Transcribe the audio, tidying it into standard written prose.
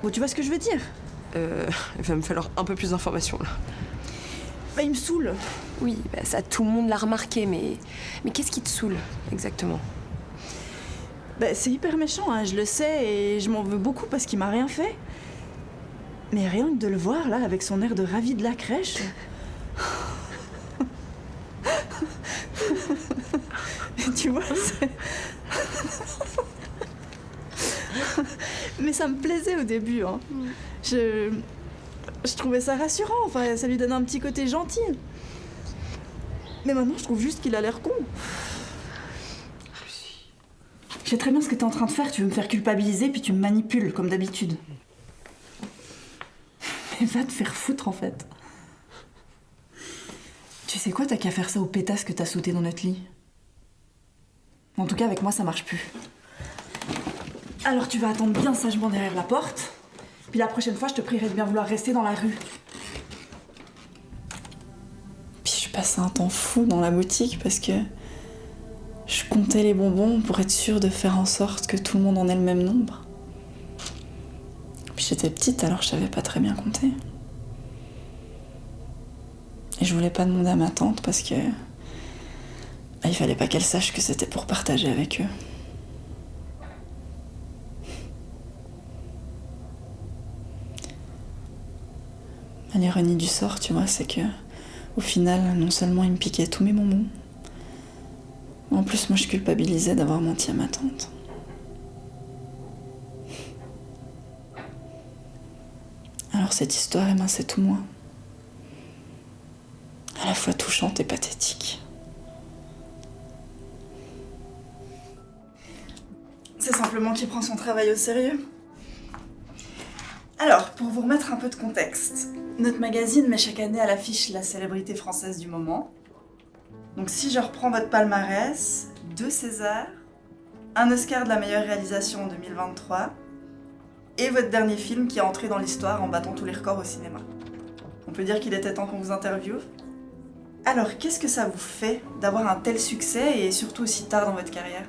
Bon, tu vois ce que je veux dire? Il va me falloir un peu plus d'informations, là. Bah, il me saoule. Oui, bah, ça, tout le monde l'a remarqué, mais qu'est-ce qui te saoule, exactement? Bah, c'est hyper méchant, hein, je le sais, et je m'en veux beaucoup parce qu'il m'a rien fait. Mais rien que de le voir, là, avec son air de ravi de la crèche... Tu vois, c'est... Mais ça me plaisait au début, hein. Je trouvais ça rassurant, enfin, ça lui donnait un petit côté gentil. Mais maintenant, je trouve juste qu'il a l'air con. Je sais très bien ce que t'es en train de faire, tu veux me faire culpabiliser, puis tu me manipules, comme d'habitude. Mais va te faire foutre, en fait. Tu sais quoi, t'as qu'à faire ça aux pétasses que t'as sauté dans notre lit. En tout cas, avec moi, ça marche plus. Alors tu vas attendre bien sagement derrière la porte, puis la prochaine fois, je te prierai de bien vouloir rester dans la rue. Puis je passais un temps fou dans la boutique parce que je comptais les bonbons pour être sûre de faire en sorte que tout le monde en ait le même nombre. Puis j'étais petite, alors je savais pas très bien compter. Et je voulais pas demander à ma tante parce que... il fallait pas qu'elle sache que c'était pour partager avec eux. L'ironie du sort, tu vois, c'est que au final, non seulement il me piquait tous mes bonbons, mais en plus moi je culpabilisais d'avoir menti à ma tante. Alors cette histoire, eh ben, c'est tout moi. À la fois touchante et pathétique. C'est simplement qu'il prend son travail au sérieux. Alors, pour vous remettre un peu de contexte, notre magazine met chaque année à l'affiche la célébrité française du moment. Donc si je reprends votre palmarès, 2 Césars, un Oscar de la meilleure réalisation en 2023, et votre dernier film qui est entré dans l'histoire en battant tous les records au cinéma. On peut dire qu'il était temps qu'on vous interviewe. Alors, qu'est-ce que ça vous fait d'avoir un tel succès et surtout aussi tard dans votre carrière ?